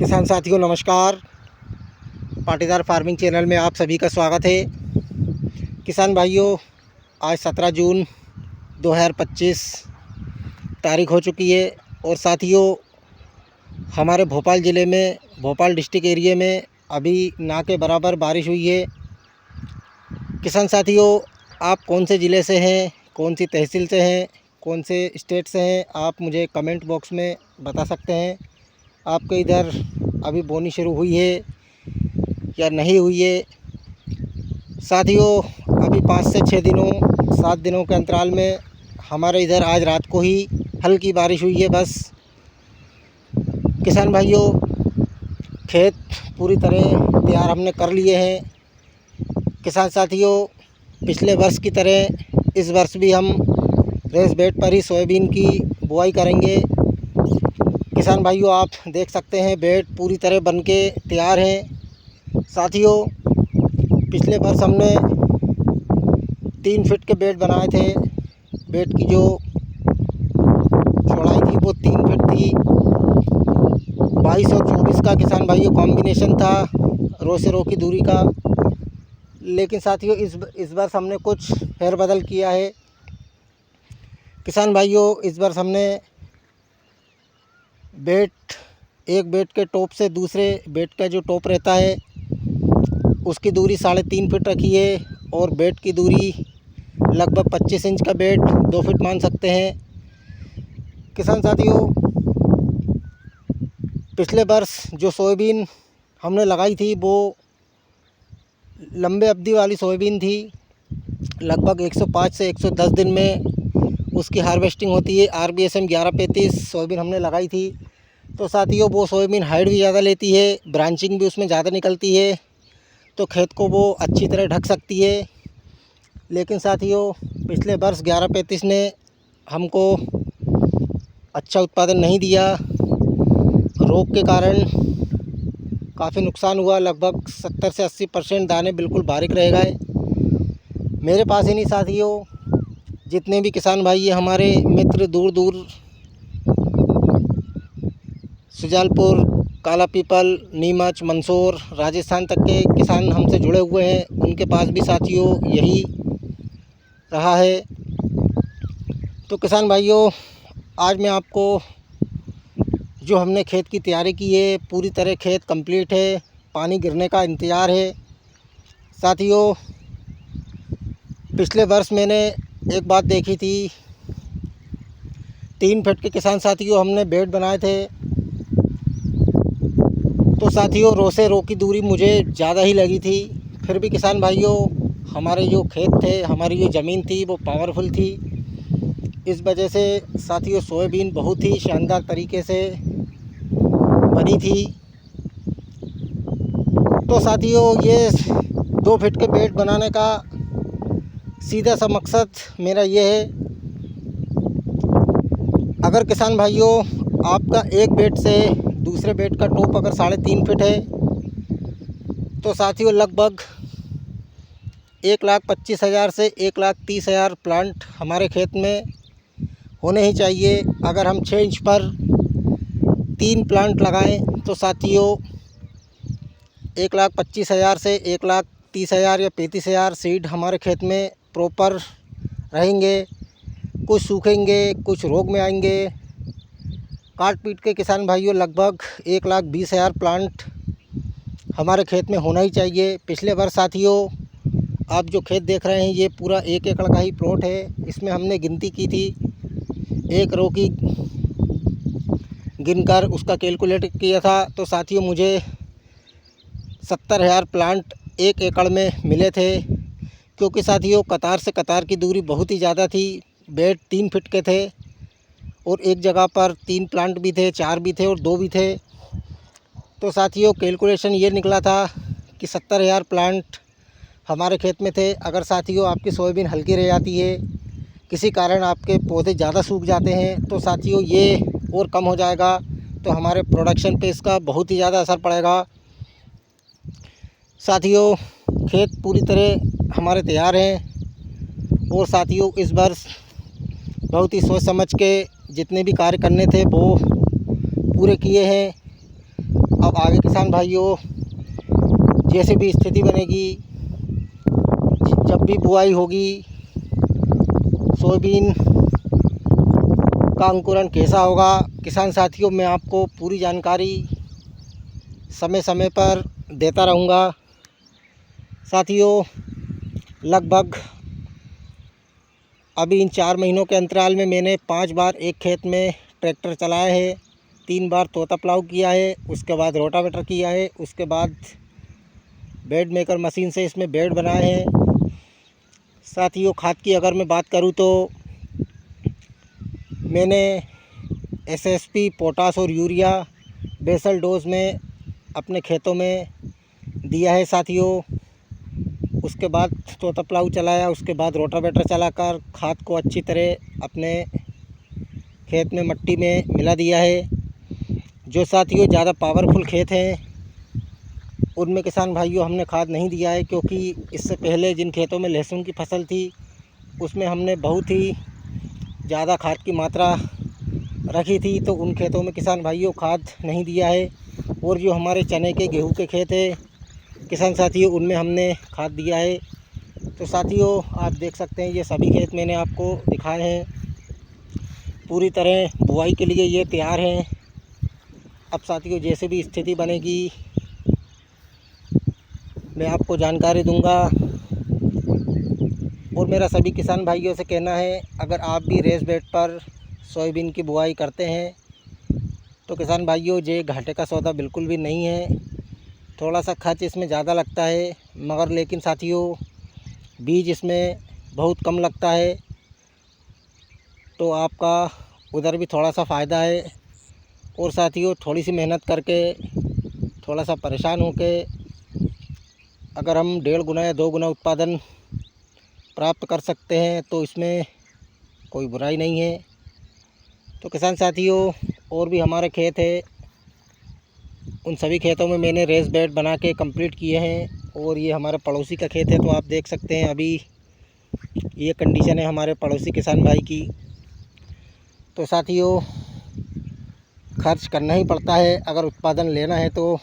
किसान साथियों नमस्कार। पाटीदार फार्मिंग चैनल में आप सभी का स्वागत है। किसान भाइयों, आज 17 जून 2025 तारीख हो चुकी है और साथियों हमारे भोपाल ज़िले में, भोपाल डिस्ट्रिक्ट एरिया में अभी ना के बराबर बारिश हुई है। किसान साथियों, आप कौन से ज़िले से हैं, कौन सी तहसील से हैं, कौन से स्टेट से हैं, आप मुझे कमेंट बॉक्स में बता सकते हैं। आपके इधर अभी बोनी शुरू हुई है या नहीं हुई है। साथियों अभी 5 से 6 दिनों 7 दिनों के अंतराल में हमारे इधर आज रात को ही हल्की बारिश हुई है बस। किसान भाइयों, खेत पूरी तरह तैयार हमने कर लिए हैं। किसान साथियों, पिछले वर्ष की तरह इस वर्ष भी हम रेस बेड पर ही सोयाबीन की बुआई करेंगे। किसान भाइयों, आप देख सकते हैं बेड पूरी तरह बनके तैयार हैं। साथियों पिछले वर्ष हमने 3 फीट के बेड बनाए थे। बेड की जो चौड़ाई थी वो 3 फीट थी। 22 और 24 का किसान भाइयों कॉम्बिनेशन था रो से रो की दूरी का। लेकिन साथियों इस वर्ष हमने कुछ फेरबदल किया है। किसान भाइयों, इस वर्ष हमने एक बेड के टॉप से दूसरे बेड का जो टॉप रहता है उसकी दूरी 3.5 फीट रखी है और बेड की दूरी लगभग 25 इंच का बेड 2 फीट मान सकते हैं। किसान साथियों, पिछले वर्ष जो सोयाबीन हमने लगाई थी वो लंबे अवधि वाली सोयाबीन थी। लगभग 105 से 110 दिन में उसकी हार्वेस्टिंग होती है। RBSM 1135 सोयाबीन हमने लगाई थी। तो साथियों वो सोयाबीन हाइट भी ज़्यादा लेती है, ब्रांचिंग भी उसमें ज़्यादा निकलती है, तो खेत को वो अच्छी तरह ढक सकती है। लेकिन साथियों पिछले वर्ष 1135 ने हमको अच्छा उत्पादन नहीं दिया। रोग के कारण काफ़ी नुकसान हुआ। लगभग 70 से 80% दाने बिल्कुल बारीक रह गए। मेरे पास ही नहीं साथियों, जितने भी किसान भाई ये हमारे मित्र दूर दूर सुजालपुर, काला पीपल, नीमच, मंदसौर, राजस्थान तक के किसान हमसे जुड़े हुए हैं, उनके पास भी साथियों यही रहा है। तो किसान भाइयों, आज मैं आपको जो हमने खेत की तैयारी की है, पूरी तरह खेत कंप्लीट है, पानी गिरने का इंतज़ार है। साथियों पिछले वर्ष मैंने एक बात देखी थी, 3 फीट के किसान साथियों हमने बेड बनाए थे। तो साथियों रो से रो की दूरी मुझे ज़्यादा ही लगी थी। फिर भी किसान भाइयों, हमारे जो खेत थे, हमारी जो ज़मीन थी वो पावरफुल थी। इस वजह से साथियों सोयाबीन बहुत ही शानदार तरीके से बनी थी। तो साथियों ये 2 फीट के बेड बनाने का सीधा सा मकसद मेरा ये है, अगर किसान भाइयों आपका एक बेड से दूसरे बेड का टॉप अगर 3.5 फीट है तो साथियों लगभग 1,25,000 से 1,30,000 प्लांट हमारे खेत में होने ही चाहिए। अगर हम 6 इंच पर 3 प्लांट लगाएं तो साथियों 1,25,000 से 1,30,000 या 35,000 सीड हमारे खेत में प्रॉपर रहेंगे। कुछ सूखेंगे, कुछ रोग में आएंगे। काट पीट के किसान भाइयों लगभग 1,20,000 प्लांट हमारे खेत में होना ही चाहिए। पिछले वर्ष साथियों आप जो खेत देख रहे हैं ये पूरा 1 एकड़ का ही प्लॉट है। इसमें हमने गिनती की थी, एक रो की गिनकर उसका कैलकुलेट किया था। तो साथियों मुझे 70,000 प्लांट 1 एकड़ में मिले थे। क्योंकि साथियों कतार से कतार की दूरी बहुत ही ज़्यादा थी। बेड 3 फीट के थे और एक जगह पर 3 प्लांट भी थे, 4 भी थे और 2 भी थे। तो साथियों कैलकुलेशन ये निकला था कि 70,000 प्लांट हमारे खेत में थे। अगर साथियों आपकी सोयाबीन हल्की रह जाती है, किसी कारण आपके पौधे ज़्यादा सूख जाते हैं, तो साथियों ये और कम हो जाएगा, तो हमारे प्रोडक्शन पे इसका बहुत ही ज़्यादा असर पड़ेगा। साथियों खेत पूरी तरह हमारे तैयार हैं और साथियों इस वर्ष बहुत ही सोच समझ के जितने भी कार्य करने थे वो पूरे किए हैं। अब आगे किसान भाइयों जैसे भी स्थिति बनेगी, जब भी बुआई होगी, सोयाबीन का अंकुरण कैसा होगा, किसान साथियों मैं आपको पूरी जानकारी समय समय पर देता रहूँगा। साथियों लगभग अभी इन 4 महीनों के अंतराल में मैंने 5 बार एक खेत में ट्रैक्टर चलाया है, 3 बार तोता प्लाऊ किया है, उसके बाद रोटावेटर किया है, उसके बाद बेड मेकर मशीन से इसमें बेड बनाए हैं। साथियों खाद की अगर मैं बात करूं तो मैंने एसएसपी, पोटास और यूरिया बेसल डोज में अपने खेतों में दिया है साथियों। उसके बाद तोता प्लाऊ चलाया, उसके बाद रोटावेटर चलाकर खाद को अच्छी तरह अपने खेत में मट्टी में मिला दिया है। जो साथियों ज़्यादा पावरफुल खेत हैं उनमें किसान भाइयों हमने खाद नहीं दिया है, क्योंकि इससे पहले जिन खेतों में लहसुन की फसल थी उसमें हमने बहुत ही ज़्यादा खाद की मात्रा रखी थी, तो उन खेतों में किसान भाइयों खाद नहीं दिया है। और जो हमारे चने के, गेहूं के खेत है किसान साथियों उनमें हमने खाद दिया है। तो साथियों आप देख सकते हैं ये सभी खेत मैंने आपको दिखाए हैं, पूरी तरह बुआई के लिए ये तैयार हैं। अब साथियों जैसे भी स्थिति बनेगी मैं आपको जानकारी दूंगा। और मेरा सभी किसान भाइयों से कहना है, अगर आप भी रेस बेड पर सोयाबीन की बुआई करते हैं तो किसान भाइयों ये घाटे का सौदा बिल्कुल भी नहीं है। थोड़ा सा खर्च इसमें ज़्यादा लगता है, मगर लेकिन साथियों बीज इसमें बहुत कम लगता है, तो आपका उधर भी थोड़ा सा फ़ायदा है। और साथियों थोड़ी सी मेहनत करके, थोड़ा सा परेशान होके अगर हम 1.5 गुना या 2 गुना उत्पादन प्राप्त कर सकते हैं तो इसमें कोई बुराई नहीं है। तो किसान साथियों और भी हमारे खेत है, उन सभी खेतों में मैंने रेस बेड बना के कंप्लीट किए हैं। और ये हमारे पड़ोसी का खेत है, तो आप देख सकते हैं अभी ये कंडीशन है हमारे पड़ोसी किसान भाई की। तो साथियों खर्च करना ही पड़ता है, अगर उत्पादन लेना है तो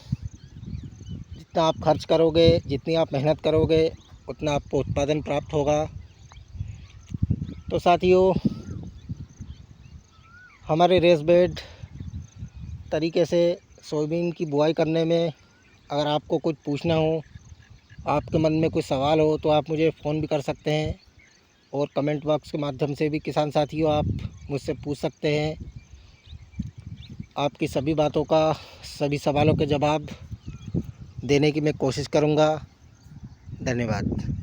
जितना आप खर्च करोगे, जितनी आप मेहनत करोगे उतना आपको उत्पादन प्राप्त होगा। तो साथियों हमारे रेस बेड तरीके से सोयाबीन की बुआई करने में अगर आपको कुछ पूछना हो, आपके मन में कुछ सवाल हो, तो आप मुझे फ़ोन भी कर सकते हैं और कमेंट बॉक्स के माध्यम से भी किसान साथियों आप मुझसे पूछ सकते हैं। आपकी सभी बातों का, सभी सवालों के जवाब देने की मैं कोशिश करूँगा। धन्यवाद।